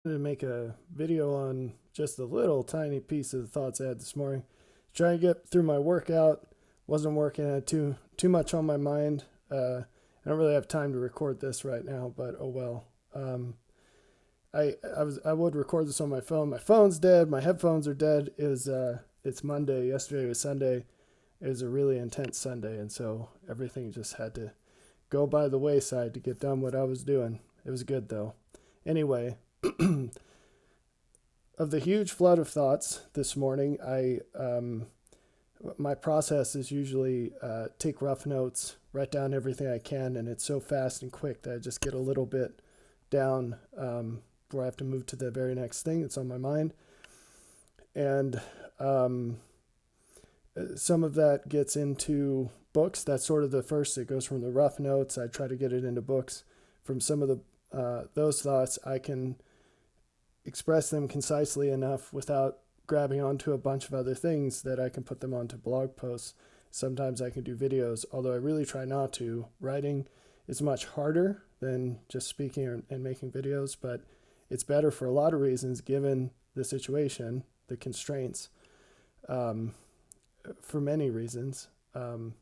To make a video on just a little tiny piece of the thoughts I had this morning. Trying to get through my workout, wasn't working. I had too much on my mind. I don't really have time to record this right now, but oh well. I would record this on my phone. My phone's dead. My headphones are dead. It's Monday. Yesterday was Sunday. It was a really intense Sunday, and so everything just had to go by the wayside to get done what I was doing. It was good though. Anyway, of the huge flood of thoughts this morning, my process is usually take rough notes, write down everything I can, and it's so fast and quick that I just get a little bit down where I have to move to the very next thing that's on my mind. And some of that gets into books. That's sort of the first. It goes from the rough notes. I try to get it into books. From some of the those thoughts, I can express them concisely enough without grabbing onto a bunch of other things that I can put them onto blog posts. Sometimes I can do videos, although I really try not to. Writing is much harder than just speaking and making videos, but it's better for a lot of reasons given the situation, the constraints, for many reasons. And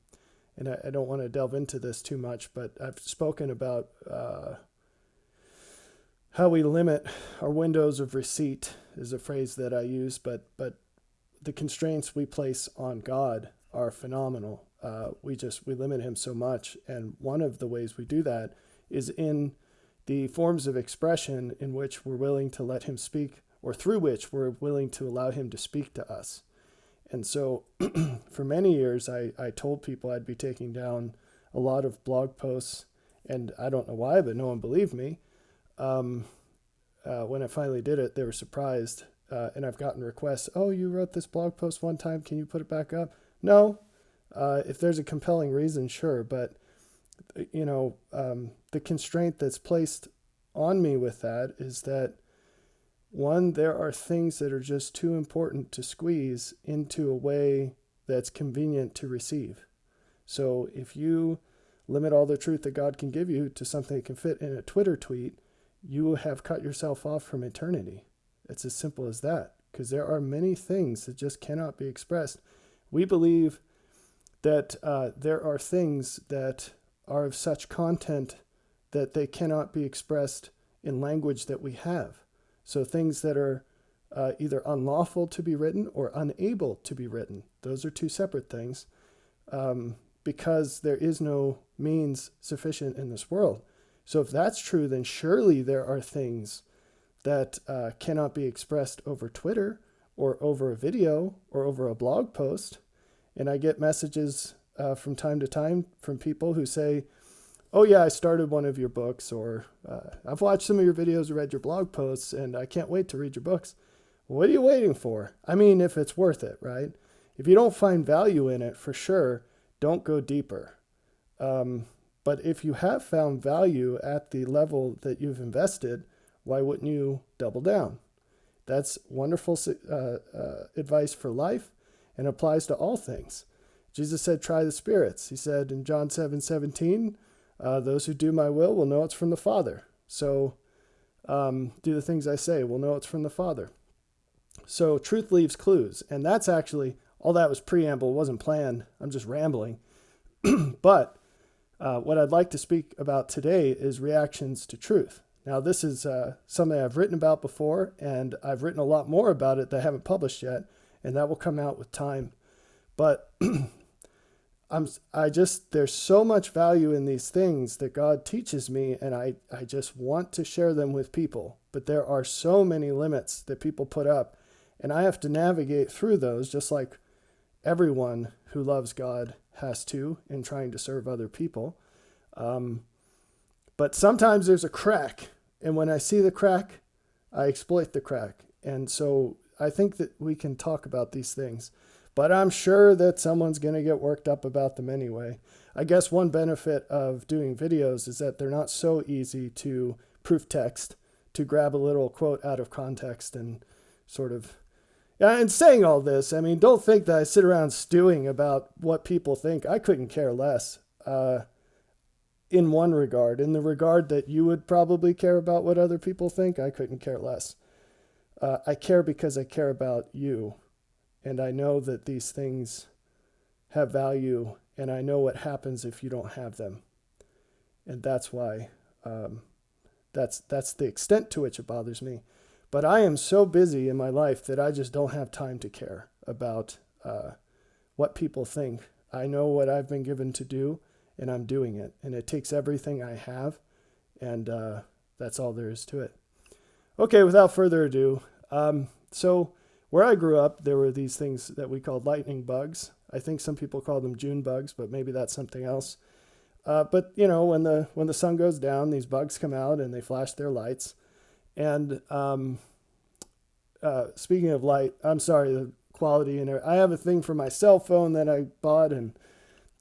I don't want to delve into this too much, but I've spoken about how we limit our windows of receipt is a phrase that I use, but the constraints we place on God are phenomenal. We limit him so much, and one of the ways we do that is in the forms of expression in which we're willing to let him speak, or through which we're willing to allow him to speak to us. And so for many years, I told people I'd be taking down a lot of blog posts, and I don't know why, but no one believed me. When I finally did it, they were surprised. And I've gotten requests, oh, you wrote this blog post one time, can you put it back up? No. If there's a compelling reason, sure. But, the constraint that's placed on me with that is that, one, there are things that are just too important to squeeze into a way that's convenient to receive. So if you limit all the truth that God can give you to something that can fit in a Twitter tweet, you have cut yourself off from eternity. It's as simple as that, because there are many things that just cannot be expressed. We believe that there are things that are of such content that they cannot be expressed in language that we have. So things that are either unlawful to be written or unable to be written. Those are two separate things, because there is no means sufficient in this world. So if that's true, then surely there are things that cannot be expressed over Twitter or over a video or over a blog post. And I get messages from time to time from people who say, oh yeah, I started one of your books, or I've watched some of your videos or read your blog posts, and I can't wait to read your books. What are you waiting for? I mean, if it's worth it, right? If you don't find value in it, for sure, don't go deeper. But if you have found value at the level that you've invested, why wouldn't you double down? That's wonderful advice for life and applies to all things. Jesus said, try the spirits. He said in John 7:17, those who do my will know it's from the Father. So do the things I say, we'll know it's from the Father. So truth leaves clues. And that's actually, all that was preamble, wasn't planned. I'm just rambling. But what I'd like to speak about today is reactions to truth. Now, this is something I've written about before, and I've written a lot more about it that I haven't published yet, and that will come out with time. But there's so much value in these things that God teaches me, and I just want to share them with people. But there are so many limits that people put up, and I have to navigate through those just like everyone who loves God has to in trying to serve other people. But sometimes there's a crack, and when I see the crack, I exploit the crack. And so I think that we can talk about these things, but I'm sure that someone's going to get worked up about them anyway. I guess one benefit of doing videos is that they're not so easy to proof text, to grab a little quote out of context and sort of, and saying all this, I mean, don't think that I sit around stewing about what people think. I couldn't care less. in one regard. In the regard that you would probably care about what other people think, I couldn't care less. I care because I care about you. And I know that these things have value, and I know what happens if you don't have them. And that's why, that's the extent to which it bothers me. But I am so busy in my life that I just don't have time to care about what people think. I know what I've been given to do, and I'm doing it. And it takes everything I have, and that's all there is to it. Okay, without further ado, so where I grew up, there were these things that we called lightning bugs. I think some people call them June bugs, but maybe that's something else. But you know, when the sun goes down, these bugs come out and they flash their lights. And speaking of light, I'm sorry, the quality in there. I have a thing for my cell phone that I bought, and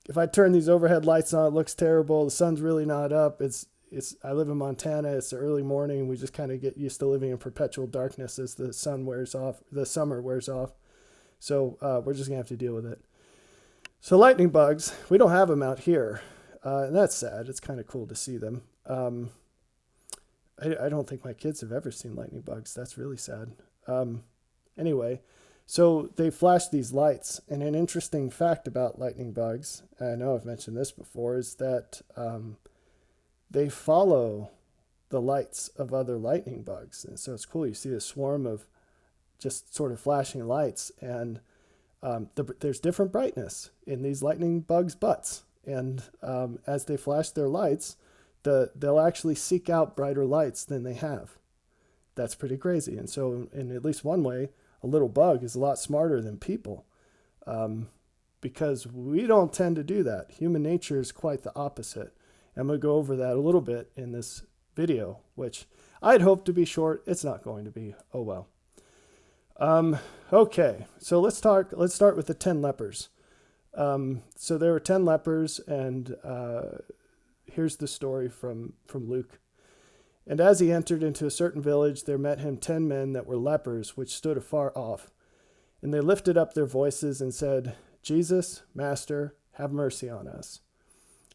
if I turn these overhead lights on, it looks terrible. The sun's really not up. I live in Montana. It's the early morning. We just kind of get used to living in perpetual darkness as the sun wears off, the summer wears off. So we're just gonna have to deal with it. So lightning bugs, we don't have them out here. And that's sad. It's kind of cool to see them. I don't think my kids have ever seen lightning bugs. That's really sad. Anyway, so they flash these lights. And an interesting fact about lightning bugs, I know I've mentioned this before, is that they follow the lights of other lightning bugs. And so it's cool. You see a swarm of just sort of flashing lights, and there's different brightness in these lightning bugs' butts. And as they flash their lights, they'll actually seek out brighter lights than they have. That's pretty crazy. And so in at least one way, a little bug is a lot smarter than people, because we don't tend to do that. Human nature is quite the opposite. I'm going to go over that a little bit in this video, which I'd hoped to be short. It's not going to be. Oh, well. Okay, so let's start with the 10 lepers. So there were 10 lepers, and here's the story from Luke. And as he entered into a certain village, there met him 10 men that were lepers, which stood afar off. And they lifted up their voices and said, Jesus, Master, have mercy on us.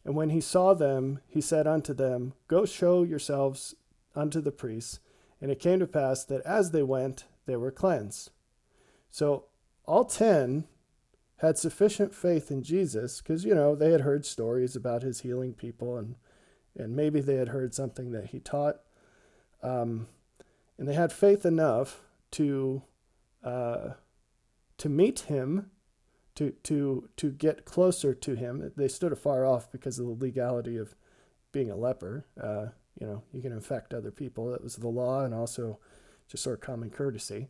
And when he saw them, he said unto them, Go show yourselves unto the priests. And it came to pass that as they went, they were cleansed. So all 10 had sufficient faith in Jesus, because, you know, they had heard stories about his healing people, and maybe they had heard something that he taught. And they had faith enough to meet him, to get closer to him. They stood afar off because of the legality of being a leper. You know, you can infect other people. That was the law, and also just sort of common courtesy.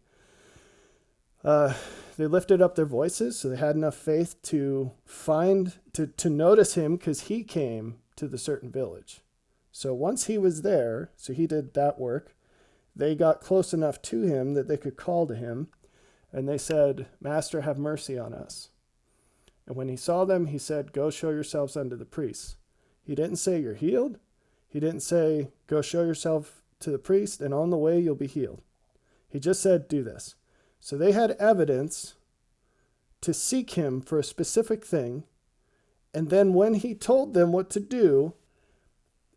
They lifted up their voices, so they had enough faith to notice him, because he came to the certain village. So once he was there, so he did that work, they got close enough to him that they could call to him, and they said, Master, have mercy on us. And when he saw them, he said, Go show yourselves unto the priests. He didn't say you're healed. He didn't say, Go show yourself to the priest, and on the way you'll be healed. He just said, do this. So they had evidence to seek him for a specific thing. And then when he told them what to do,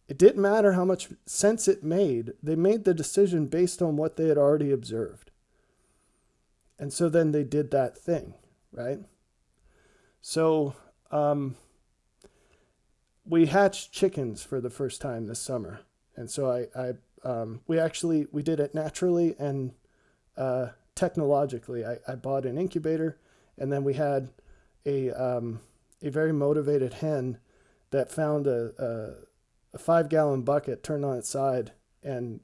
it didn't matter how much sense it made. They made the decision based on what they had already observed. And so then they did that thing, right? So we hatched chickens for the first time this summer. And so we did it naturally and technologically. I bought an incubator, and then we had a very motivated hen that found a 5-gallon bucket, turned on its side, and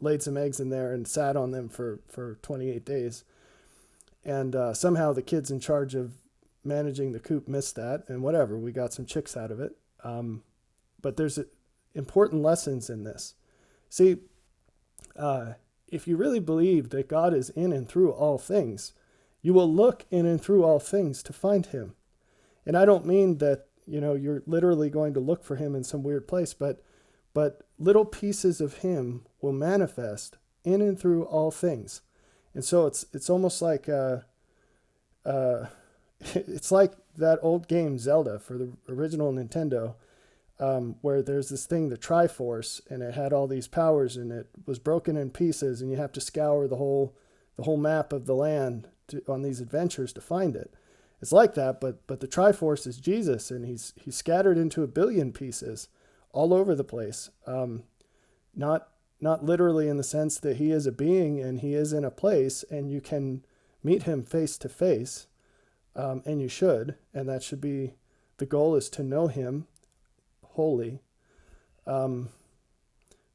laid some eggs in there and sat on them for 28 days. And somehow the kids in charge of managing the coop missed that, and whatever, we got some chicks out of it. But there's important lessons in this. See, if you really believe that God is in and through all things, you will look in and through all things to find him. And I don't mean that, you know, you're literally going to look for him in some weird place, but little pieces of him will manifest in and through all things. And so it's almost like it's like that old game Zelda for the original Nintendo. where there's this thing, the Triforce, and it had all these powers, and it was broken in pieces, and you have to scour the whole map of the land on these adventures to find it. It's like that, but the Triforce is Jesus, and he's scattered into a billion pieces all over the place. Not literally in the sense that he is a being and he is in a place and you can meet him face to face, and you should, and that should be the goal, is to know him wholly.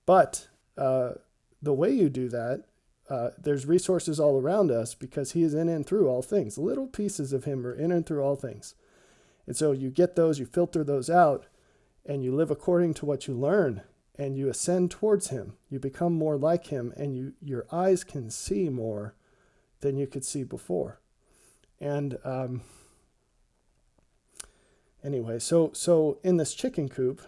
But the way you do that, there's resources all around us because he is in and through all things. Little pieces of him are in and through all things. And so you get those, you filter those out, and you live according to what you learn, and you ascend towards him. You become more like him, and your eyes can see more than you could see before. And anyway, so in this chicken coop,